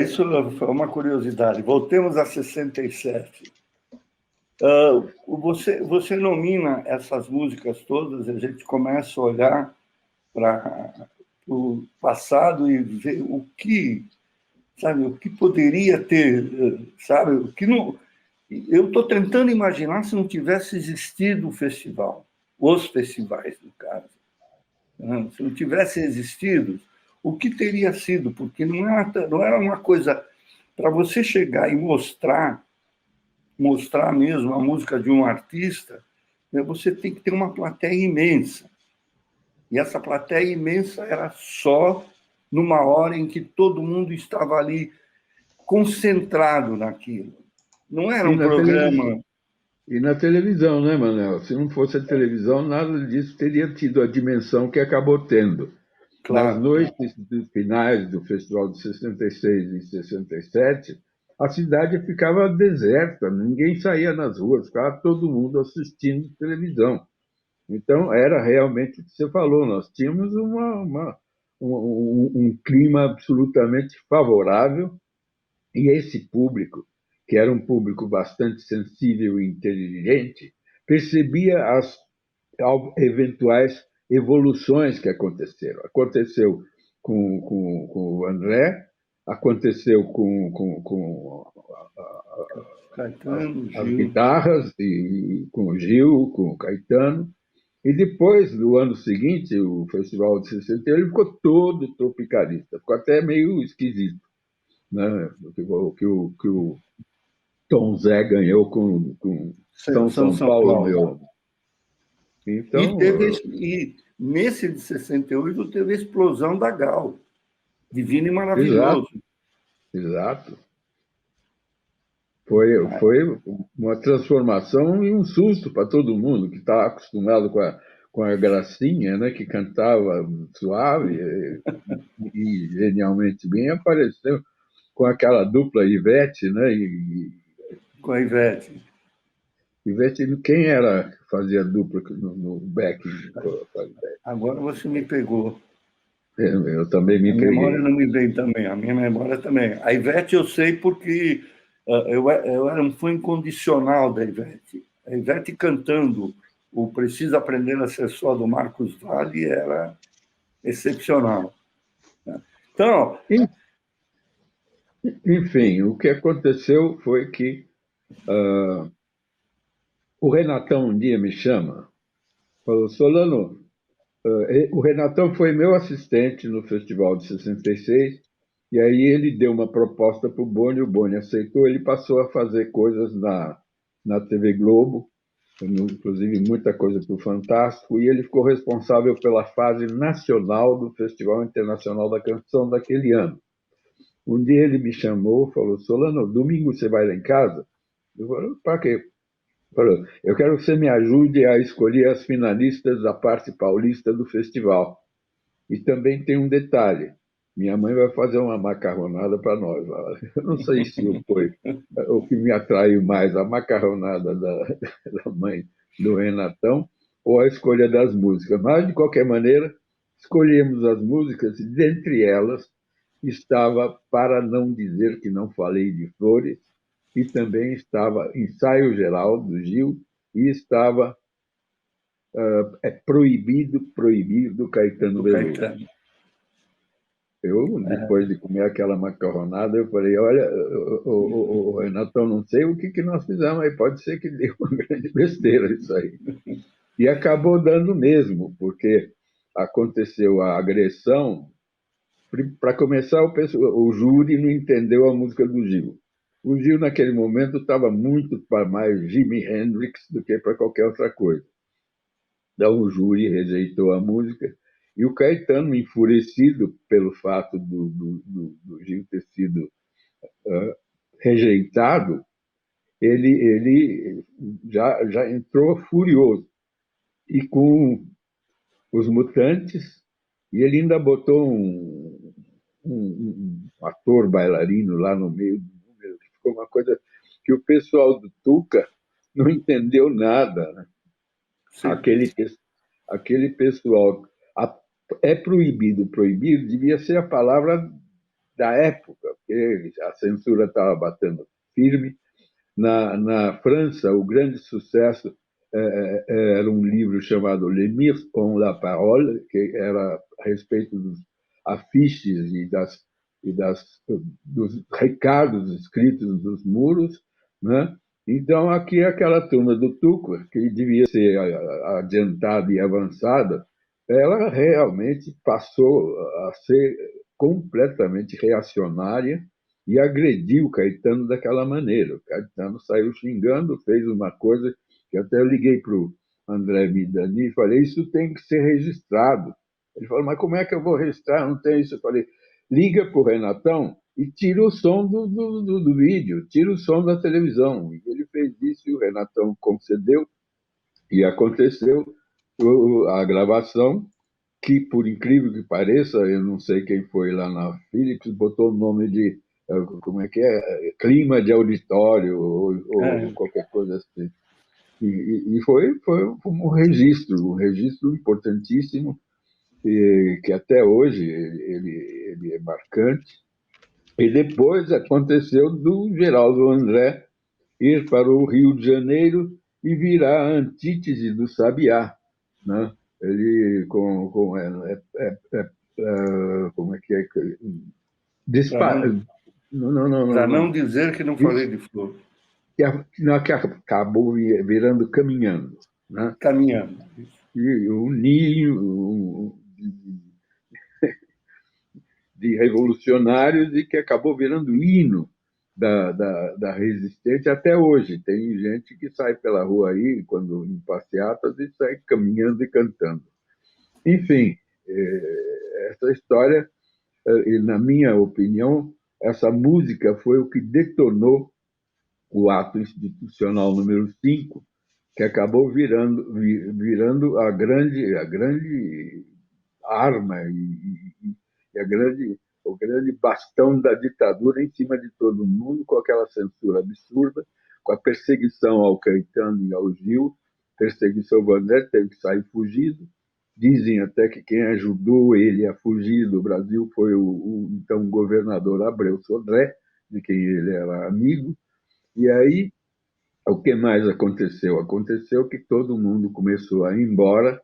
Isso foi uma curiosidade. Voltemos a 67. Você nomina essas músicas todas, a gente começa a olhar para o passado e ver o que, sabe, o que poderia ter, sabe, o que não. Eu estou tentando imaginar se não tivesse existido o festival, os festivais, no caso. Né? Se não tivessem existido, o que teria sido? Porque não era uma coisa para você chegar e mostrar mesmo a música de um artista, né, você tem que ter uma plateia imensa. E essa plateia imensa era só numa hora em que todo mundo estava ali concentrado naquilo. Não era E um na televisão. programa. E na televisão, né, Manel? Se não fosse a televisão, nada disso teria tido a dimensão que acabou tendo. Nas Claro, claro. noites finais do Festival de 66 e 67, a cidade ficava deserta, ninguém saía nas ruas, ficava todo mundo assistindo televisão. Então, era realmente o que você falou, nós tínhamos um clima absolutamente favorável, e esse público, que era um público bastante sensível e inteligente, percebia as eventuais evoluções que aconteceram. Aconteceu com o André, aconteceu com Caetano, as Gil. guitarras, e com o Gil, com o Caetano. E depois, no ano seguinte, o Festival de 61, ele ficou todo tropicalista, ficou até meio esquisito, né? Que o Tom Zé ganhou com São São Paulo, Paulo. meu. Então, E nesse de 68 teve a explosão da Gal, Divino e exato, Maravilhoso. exato. Foi uma transformação e um susto para todo mundo que estava acostumado com a Gracinha, né, que cantava suave e genialmente bem, apareceu com aquela dupla Ivete, né? Com a Ivete. Ivete, quem era que fazia dupla no backing com a Ivete? Agora você me pegou. Eu também A me memória peguei. não me vem também, a minha memória também. A Ivete eu sei porque eu era um fã incondicional da Ivete. A Ivete cantando o Preciso Aprender a Ser Só do Marcos Valle era excepcional. Então, Enfim, o que aconteceu foi que o Renatão um dia me chama, falou, Solano, o Renatão foi meu assistente no Festival de 66, e aí ele deu uma proposta para o Boni aceitou, ele passou a fazer coisas na TV Globo, inclusive muita coisa para o Fantástico, e ele ficou responsável pela fase nacional do Festival Internacional da Canção daquele ano. Um dia ele me chamou, falou, Solano, domingo você vai lá em casa? Eu falei, para quê? Falou, eu quero que você me ajude a escolher as finalistas da parte paulista do festival. E também tem um detalhe: minha mãe vai fazer uma macarronada para nós. Eu não sei se foi o que me atraiu mais, a macarronada da mãe do Renatão ou a escolha das músicas. Mas, de qualquer maneira, escolhemos as músicas e, dentre elas, estava Para Não Dizer Que Não Falei de Flores, e também estava Ensaio Geral, do Gil, e estava Proibido, Proibido, do Caetano do Veloso. Caetano. Eu, depois de comer aquela macarronada, eu falei, olha, Renatão, não sei o que nós fizemos, aí pode ser que deu uma grande besteira isso aí. E acabou dando mesmo, porque aconteceu a agressão. Para começar, o júri não entendeu a música do Gil. O Gil, naquele momento, estava muito para mais Jimi Hendrix do que para qualquer outra coisa. Então, o júri rejeitou a música e o Caetano, enfurecido pelo fato do Gil ter sido rejeitado, ele já entrou furioso. E com os Mutantes, e ele ainda botou um ator bailarino lá no meio do número, que ficou uma coisa que o pessoal do Tuca não entendeu nada. Né? Aquele pessoal. É proibido, proibido, devia ser a palavra da época, porque a censura estava batendo firme. Na França, o grande sucesso era um livro chamado Les Mires ont la parole, que era a respeito dos afiches dos recados escritos dos muros, né? Então, aqui aquela turma do Tuca, que devia ser adiantada e avançada, ela realmente passou a ser completamente reacionária e agrediu o Caetano daquela maneira. O Caetano saiu xingando, fez uma coisa que até eu liguei para o André Midani e falei, isso tem que ser registrado. Ele falou, mas como é que eu vou registrar? Não tem isso. Eu falei, liga para o Renatão e tira o som do vídeo, tira o som da televisão. E ele fez isso e o Renatão concedeu e aconteceu a gravação, que, por incrível que pareça, eu não sei quem foi lá na Philips, botou o nome de, como é que é? Clima de auditório, ou qualquer coisa assim. E foi um registro importantíssimo, que até hoje ele é marcante. E depois aconteceu do Geraldo André ir para o Rio de Janeiro e virar a antítese do Sabiá, né? Ele como é que é? Para não dizer que não falei de flor. Que acabou virando Caminhando, né? Caminhando. E um ninho de revolucionários e que acabou virando hino da resistência até hoje. Tem gente que sai pela rua aí, quando em passeatas, e sai caminhando e cantando. Enfim, essa história, na minha opinião, essa música foi o que detonou o ato institucional número 5, que acabou virando a grande arma e o grande bastão da ditadura em cima de todo mundo, com aquela censura absurda, com a perseguição ao Caetano e ao Gil, perseguição ao André, teve que sair fugido. Dizem até que quem ajudou ele a fugir do Brasil foi o então governador Abreu Sodré, de quem ele era amigo. E aí, o que mais aconteceu? Aconteceu que todo mundo começou a ir embora,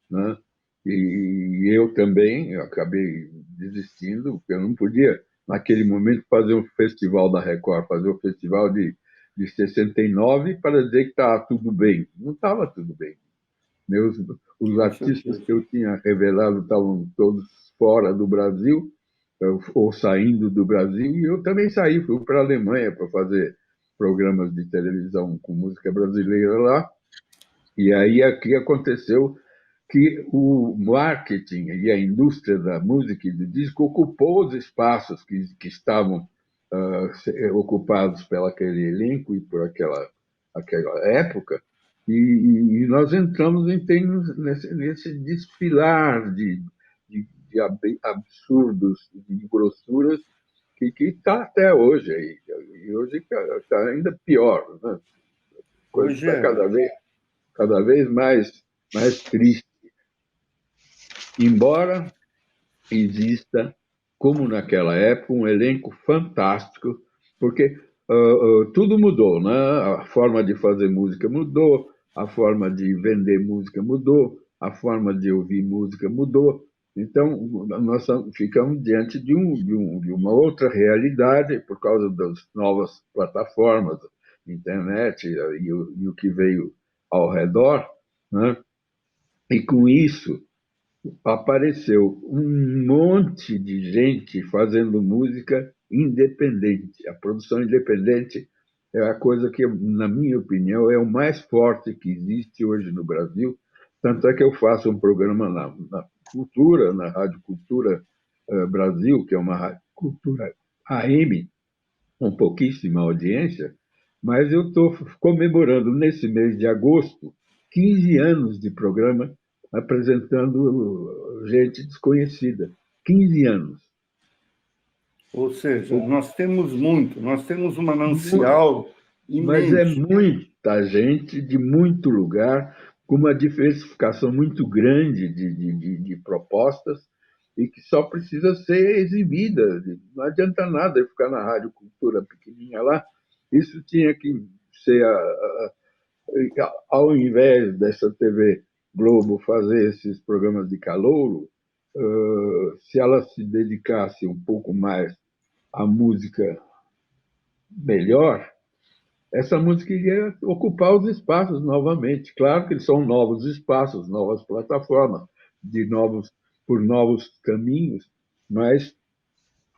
né? E eu também, eu acabei desistindo, porque eu não podia, naquele momento, fazer um festival da Record, fazer um festival de 69 para dizer que estava tudo bem. Não estava tudo bem. Os artistas que eu tinha revelado estavam todos fora do Brasil, ou saindo do Brasil, e eu também saí, fui para a Alemanha para fazer programas de televisão com música brasileira lá. E aí aqui aconteceu que o marketing e a indústria da música e do disco ocupou os espaços que estavam ocupados pelo aquele elenco e por aquela época, e nós entramos nesse desfilar de absurdos, de grossuras, que está até hoje aí. E hoje está ainda pior, né? A coisa está cada vez mais triste. Embora exista, como naquela época, um elenco fantástico, porque tudo mudou, né? A forma de fazer música mudou, a forma de vender música mudou, a forma de ouvir música mudou. Então, nós ficamos diante de uma outra realidade por causa das novas plataformas, internet e o que veio ao redor, né? E com isso apareceu um monte de gente fazendo música independente. A produção independente é a coisa que, na minha opinião, é o mais forte que existe hoje no Brasil. Tanto é que eu faço um programa na Cultura, na Rádio Cultura Brasil, que é uma rádio cultura AM, com pouquíssima audiência, mas eu estou comemorando nesse mês de agosto 15 anos de programa apresentando gente desconhecida. 15 anos. Ou seja, nós temos muito, nós temos um manancial Mas é imenso. muita gente de muito lugar, com uma diversificação muito grande de propostas e que só precisa ser exibida. Não adianta nada eu ficar na Rádio Cultura pequenininha lá. Isso tinha que ser, ao invés dessa TV Globo fazer esses programas de calouro, se ela se dedicasse um pouco mais à música melhor, essa música iria ocupar os espaços novamente. Claro que são novos espaços, novas plataformas, por novos caminhos, mas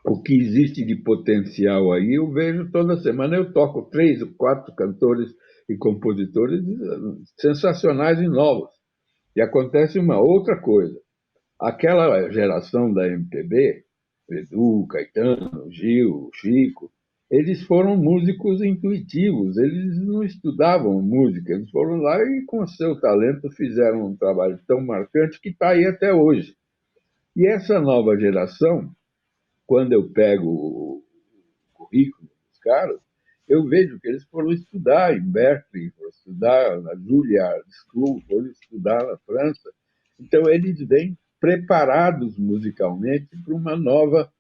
o que existe de potencial aí, eu vejo toda semana. Eu toco 3 ou 4 cantores e compositores sensacionais e novos. E acontece uma outra coisa. Aquela geração da MPB, Edu, Caetano, Gil, Chico, eles foram músicos intuitivos, eles não estudavam música, eles foram lá e, com seu talento, fizeram um trabalho tão marcante que está aí até hoje. E essa nova geração, quando eu pego o currículo dos caras, eu vejo que eles foram estudar em Berkeley, foram estudar na Juilliard School, foram estudar na França. Então, eles vêm preparados musicalmente para uma nova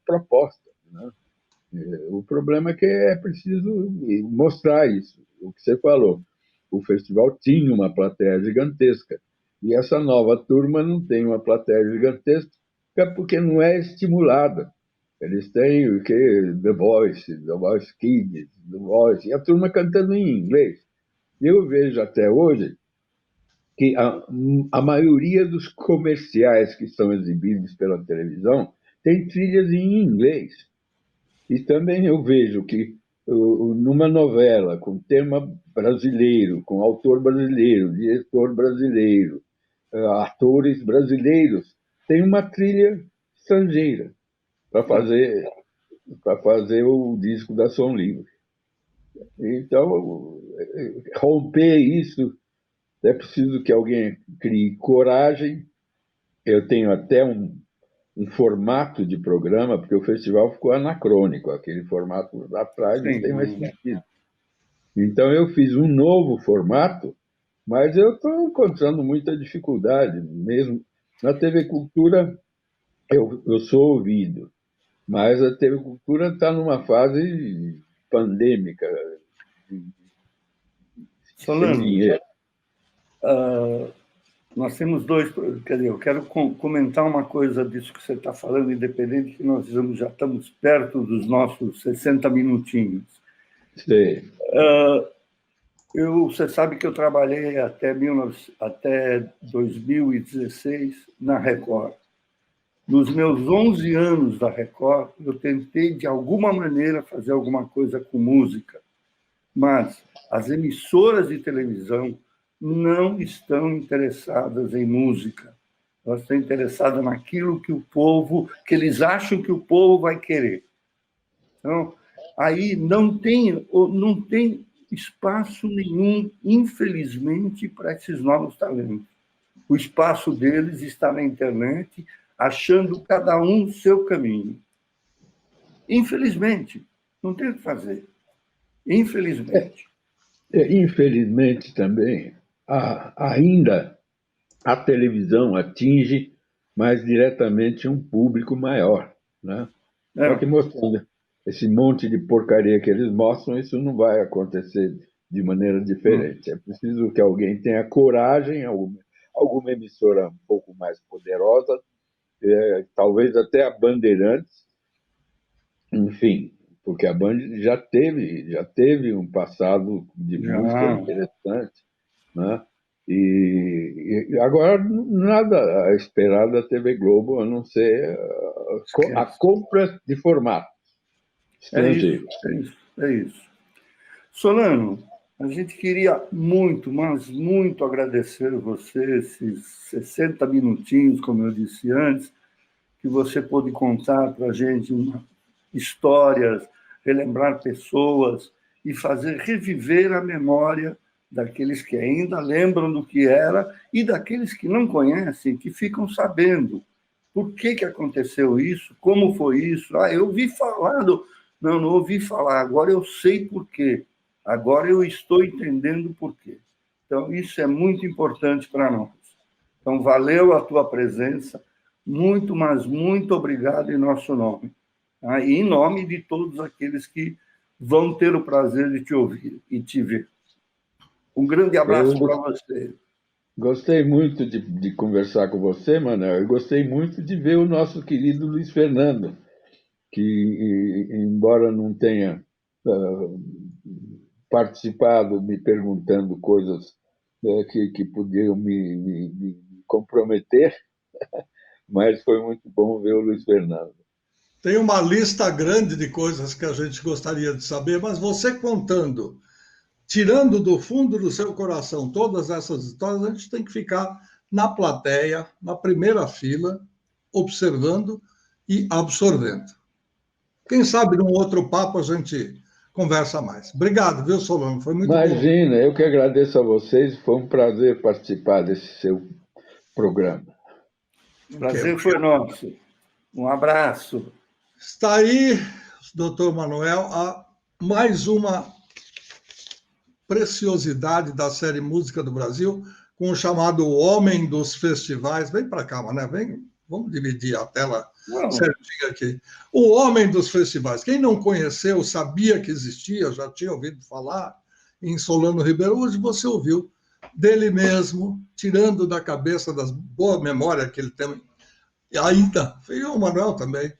proposta, né? O problema é que é preciso mostrar isso. O que você falou, o festival tinha uma plateia gigantesca e essa nova turma não tem uma plateia gigantesca porque não é estimulada. Eles têm o que? The Voice Kids, The Voice, e a turma cantando em inglês. Eu vejo até hoje que a maioria dos comerciais que são exibidos pela televisão tem trilhas em inglês. E também eu vejo que numa novela com tema brasileiro, com autor brasileiro, diretor brasileiro, atores brasileiros, tem uma trilha estrangeira para fazer o disco da Som Livre. Então, romper isso, é preciso que alguém crie coragem. Eu tenho até um formato de programa, porque o festival ficou anacrônico, aquele formato lá atrás não tem mais sentido. Então, eu fiz um novo formato, mas eu estou encontrando muita dificuldade mesmo. Na TV Cultura, eu sou ouvido, mas a TV Cultura está numa fase pandêmica, Solano, sem dinheiro. nós temos dois. Quer dizer, eu quero comentar uma coisa disso que você está falando, independente que nós já estamos perto dos nossos 60 minutinhos. Sim. Você sabe que eu trabalhei até 2016 na Record. Nos meus 11 anos da Record, eu tentei, de alguma maneira, fazer alguma coisa com música, mas as emissoras de televisão não estão interessadas em música. Elas estão interessadas naquilo que eles acham que o povo vai querer. Então, aí não tem espaço nenhum, infelizmente, para esses novos talentos. O espaço deles está na internet, achando cada um o seu caminho. Infelizmente, não tem o que fazer. Infelizmente. Infelizmente também, ainda a televisão atinge mais diretamente um público maior, né? Só que mostrando esse monte de porcaria que eles mostram, isso não vai acontecer de maneira diferente. É preciso que alguém tenha coragem, alguma emissora um pouco mais poderosa, talvez até a Bandeirantes, enfim, porque a Band já teve um passado de música interessante, né? E agora nada a esperar da TV Globo, a não ser a compra de formato estrangeiro. É isso. Solano, a gente queria muito, mas muito agradecer você, esses 60 minutinhos, como eu disse antes, que você pôde contar para a gente histórias, relembrar pessoas e fazer reviver a memória daqueles que ainda lembram do que era e daqueles que não conhecem, que ficam sabendo por que aconteceu isso, como foi isso. Eu ouvi falar Não ouvi falar, agora eu sei por quê. Agora eu estou entendendo por quê. Então, isso é muito importante para nós. Então, valeu a tua presença, muito, mas muito obrigado em nosso nome. Tá? E em nome de todos aqueles que vão ter o prazer de te ouvir e te ver. Um grande abraço para você. Gostei muito de conversar com você, Manuel. Eu gostei muito de ver o nosso querido Luiz Fernando, que, embora não tenha participado me perguntando coisas que podiam me comprometer, mas foi muito bom ver o Luiz Fernando. Tem uma lista grande de coisas que a gente gostaria de saber, mas você contando, tirando do fundo do seu coração todas essas histórias, a gente tem que ficar na plateia, na primeira fila, observando e absorvendo. Quem sabe num outro papo a gente conversa mais. Obrigado, viu, Solano? Foi muito bom. Imagina, eu que agradeço a vocês, foi um prazer participar desse seu programa. Prazer foi nosso. Um abraço. Está aí, doutor Manuel, a mais uma preciosidade da série Música do Brasil, com o chamado Homem dos Festivais. Vem para cá, Mané, vem. Vamos dividir a tela certinho aqui. O Homem dos Festivais. Quem não conheceu, sabia que existia, já tinha ouvido falar em Solano Ribeiro. Hoje você ouviu dele mesmo, tirando da cabeça das boa memória que ele tem. E ainda, e o Manuel também.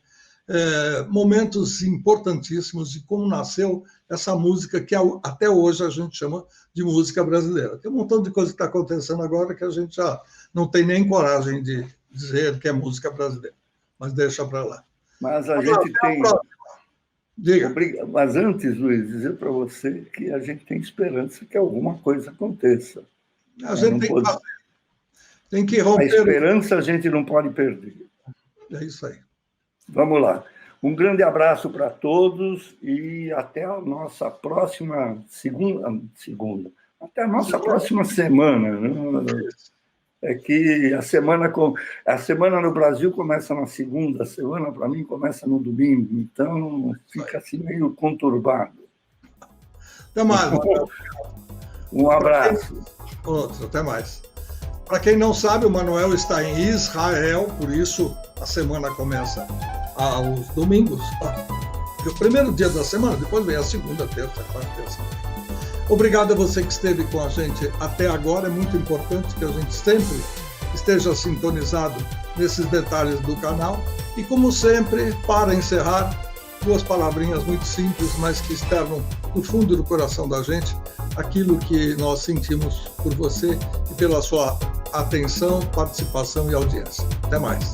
Momentos importantíssimos de como nasceu essa música que até hoje a gente chama de música brasileira. Tem um montão de coisa que está acontecendo agora que a gente já não tem nem coragem de dizer que é música brasileira, mas deixa para lá. Mas a gente tem... Diga. Mas antes, Luiz, dizer para você que a gente tem esperança que alguma coisa aconteça. A gente tem que romper... A esperança a gente não pode perder. É isso aí. Vamos lá. Um grande abraço para todos e até a nossa próxima segunda. Até a nossa próxima semana. Né? É que a semana no Brasil começa na segunda, a semana para mim começa no domingo, então fica assim meio conturbado. Até mais. Um abraço. Outro, até mais. Para quem não sabe, o Manuel está em Israel, por isso a semana começa aos domingos. O primeiro dia da semana, depois vem a segunda, terça, quarta, terça. Obrigado a você que esteve com a gente até agora. É muito importante que a gente sempre esteja sintonizado nesses detalhes do canal. E, como sempre, para encerrar, duas palavrinhas muito simples, mas que externam do fundo do coração da gente aquilo que nós sentimos por você e pela sua atenção, participação e audiência. Até mais.